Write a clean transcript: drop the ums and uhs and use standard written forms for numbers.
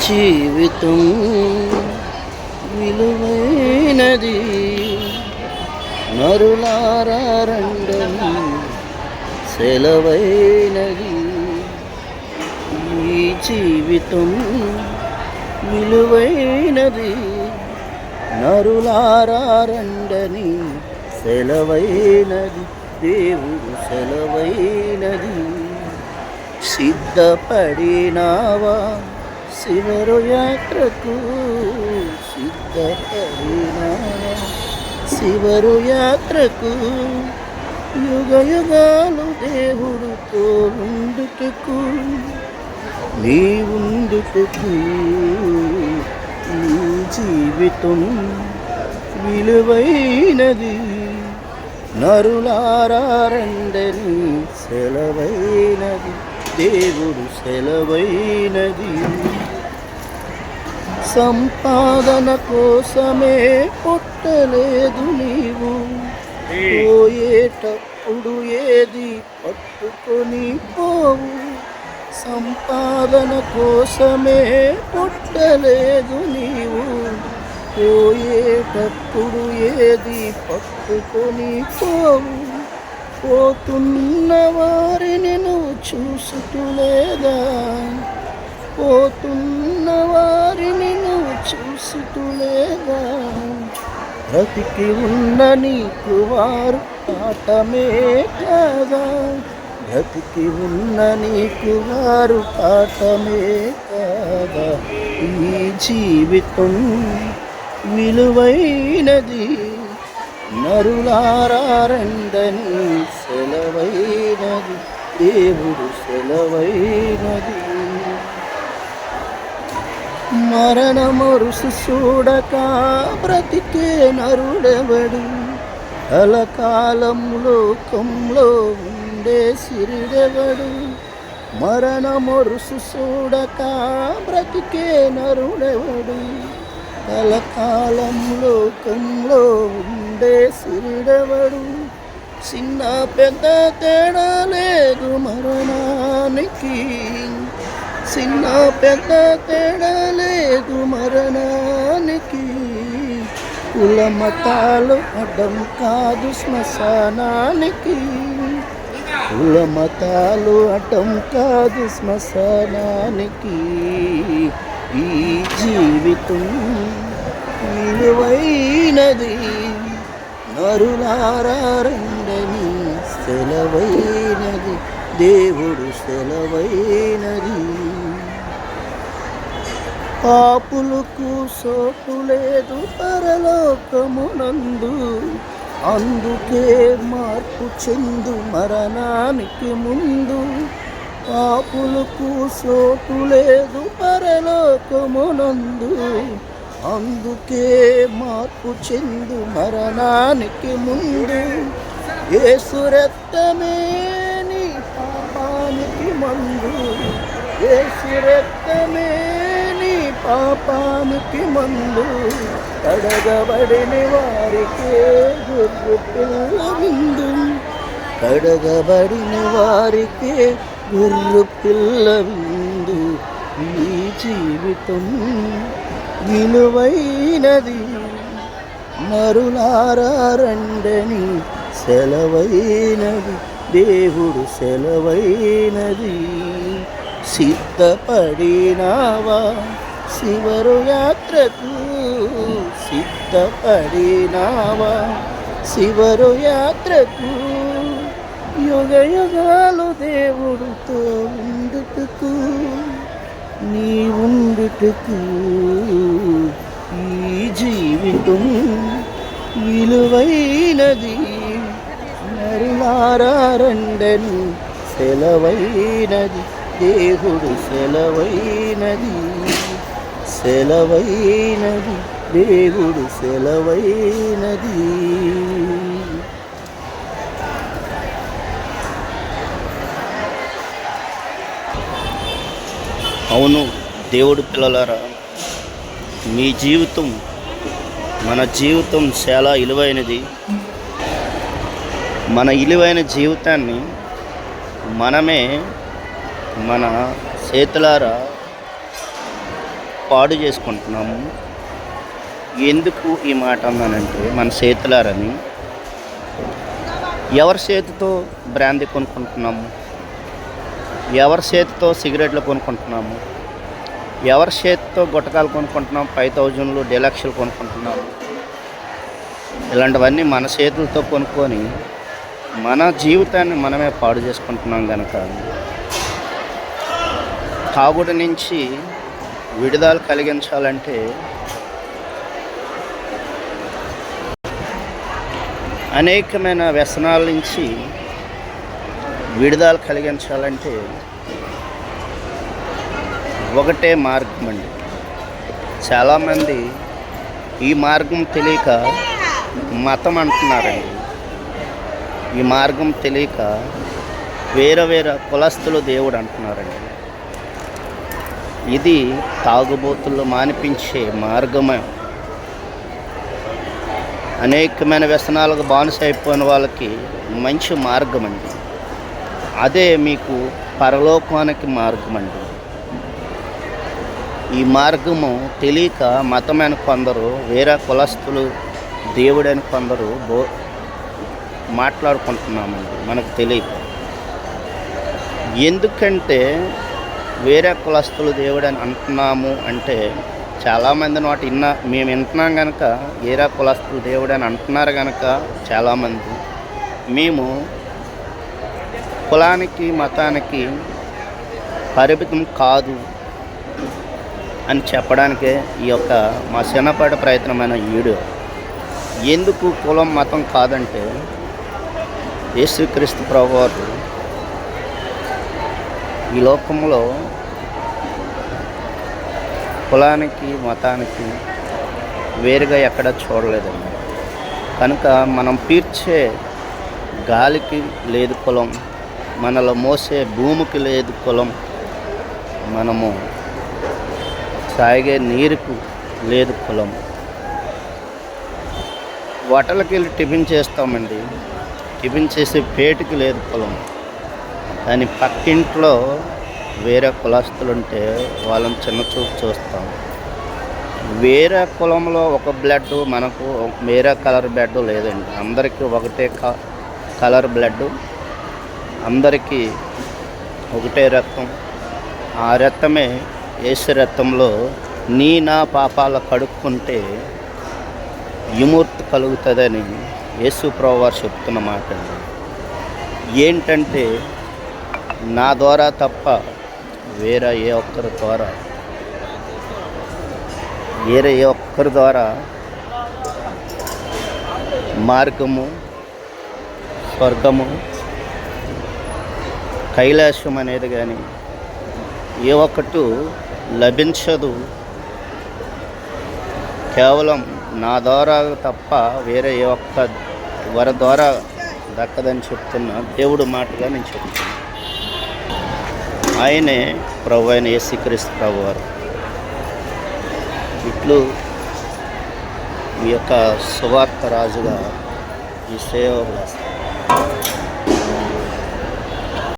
జీవితం విలువైనది, నరులారా రండని సెలవైనది. ఈ జీవితం విలువైనది, నరులారా రండని సెలవైనది. దేవుడు సెలవైనది. సిద్ధపడినావా శివరు యాత్రకు, సిద్ధపడినావా శివరు యాత్రకు. యుగ యుగాలు దేవుడుతో ఉండుటకు, నీ ఉండుటకు. నీ జీవితం విలువైనది, నరులారా రండని సెలవైనది. దేవుడు సెలవైనది. సంపాదన కోసమే పుట్టలేదు నీవు, పోయేటప్పుడు ఏది పట్టుకొని పోవు. సంపాదన కోసమే పుట్టలేదు నీవు, పోయేటప్పుడు ఏది పట్టుకొని పోవు. పోతున్న వారిని నువ్వు చూసుటలేదా, పోతున్న వారిని నువ్వు చూసుటలేదా. బ్రతికి ఉన్న నీకు వారు పాఠమే కాదా, బ్రతికి ఉన్న నీకు వారు పాఠమే కాదా. ఈ జీవితం విలువైనది, నరులారా రండని సెలవైనది. దేవుడు సెలవైనది. మరణమరుసు చూడక బ్రతికే నరుడెవడు, కలకాలం లోకంలో ఉండే సిరిడెవడు. మరణమరుసు చూడక బ్రతికే నరుడెవడు, కలకాలం లోకంలో ఉండే సిరిడెవడు. చిన్న పెద్ద తేడా లేదు మరణానికి, చిన్న పెద్ద తేడా లేదు మరణానికి. కుల మతాలు అడ్డం కాదు శ్మశానానికి, కుల మతాలు అడ్డం కాదు శ్మశానానికి. ఈ జీవితం విలువైనది, నరులారా రండని సెలవైనది. దేవుడు సెలవైనది. పాపులకు సోటు లేదు పరలోకమునందు, అందుకే మార్పు చెందు మరణానికి ముందు. పాపులకు సోటు లేదు పరలోకమునందు, అందుకే మార్పు చెందు మరణానికి ముందు. యేసు రక్తమే నీ పాపానికి మందు, యేసు రక్తమే నీ పాపానికి మందు. కడగబడిన వారికే గొర్రె పిల్ల విందు, కడగబడిన వారికే గొర్రె పిల్ల విందు. ఈ జీవితం విలువైనది, నరులారా రండని సెలవైనది. దేవుడు సెలవైనది. సిద్ధపడినావా శివరు యాత్రకు, సిద్ధపడినావా శివరు యాత్రకు. యుగ యుగాలు దేవుడుతో ఉండుటకు, నీ ఉండుటకు. ఈ జీవితం విలువైనది, నరులారా రండని సెలవైనది. దేవుడు సెలవైనది, సెలవైనది. దేవుడు సెలవైనది. అవును దేవుడు పిల్లలారా, మీ జీవితం మన జీవితం చాలా విలువైనది. మన విలువైన జీవితాన్ని మనమే మన చేతులారా పాడు చేసుకుంటున్నాము. ఎందుకు ఈ మాట అన్నానంటే, మన చేతులారని ఎవరి చేతితో బ్రాందీ కొనుక్కుంటున్నాము, ఎవరి చేతితో సిగరెట్లు కొనుక్కుంటున్నాము, ఎవరి చేతితో గుట్టకాలు కొనుక్కుంటున్నాము, 5000లు డీలక్స్లు కొనుక్కుంటున్నాము. ఇలాంటివన్నీ మన చేతులతో కొనుక్కొని మన జీవితాన్ని మనమే పాడు చేసుకుంటున్నాం కనుక తాగుడు నుంచి విడుదల కలిగించాలంటే అనేకమైన వ్యసనాల నుంచి విడుదల కలిగించాలంటే ఒకటే మార్గం అండి. చాలామంది ఈ మార్గం తెలియక మతం అంటున్నారండి. ఈ మార్గం తెలియక వేరే వేరే కులస్తులు దేవుడు అంటున్నారండి. ఇది తాగుబోతుల్లో మానిపించే మార్గమే. అనేకమైన వ్యసనాలకు బానిస అయిపోయిన వాళ్ళకి మంచి మార్గం అండి. అదే మీకు పరలోకానికి మార్గం అండి. ఈ మార్గము తెలియక మతమైన కొందరు, వేరే కులస్తులు దేవుడని కొందరు మాట్లాడుకుంటున్నామండి మనకు తెలియక. ఎందుకంటే వేరే కులస్తులు దేవుడని అంటున్నాము అంటే చాలామంది నోటి మేము వింటున్నాం కనుక వేరే కులస్తులు దేవుడని అంటున్నారు కనుక చాలామంది మేము కులానికి మతానికి పరిమితం కాదు అని చెప్పడానికే ఈ యొక్క మా చిన్నపాటి ప్రయత్నమైన వీడియో. ఎందుకు కులం మతం కాదంటే, యేసుక్రీస్తు ప్రభువారు ఈ లోకంలో కులానికి మతానికి వేరుగా ఎక్కడ చూడలేదండి. కనుక మనం పీల్చే గాలికి లేదు కులం, మనలో మోసే భూమికి లేదు కులం, మనము తాగే నీరుకు లేదు కులం. హోటల్కి వెళ్ళి టిఫిన్ చేస్తామండి, టిఫిన్ చేసే పేటుకి లేదు కులం. కానీ పక్కింట్లో వేరే కులస్తులుంటే వాళ్ళని చిన్న చూపు చూస్తాం. వేరే కులంలో ఒక బ్లడ్, మనకు వేరే కలర్ బ్లడ్ లేదండి. అందరికీ ఒకటే కలర్ బ్లడ్, అందరికీ ఒకటే రక్తం. ఆ రక్తమే యేసు రక్తంలో నా పాపాల కడుక్కుంటే విముక్తి కలుగుతుందని యేసు ప్రభువారు చెప్తున్న మాట అండి. ఏంటంటే నా ద్వారా తప్ప వేరే ఏ ఒక్కరి ద్వారా మార్గము, స్వర్గము, కైలాసం అనేది కానీ ఏ ఒక్కటి లభించదు. కేవలం నా ద్వారా తప్ప వేరే ఏ ఒక్క వారి ద్వారా దక్కదని చెప్తున్న దేవుడు మాటగా నేను చెప్తున్నాను. ఆయనే ప్రభు అయిన యేసుక్రీస్తు ప్రభువారు. ఇట్లు ఈ యొక్క సువార్త రాజుగా ఈ సేవ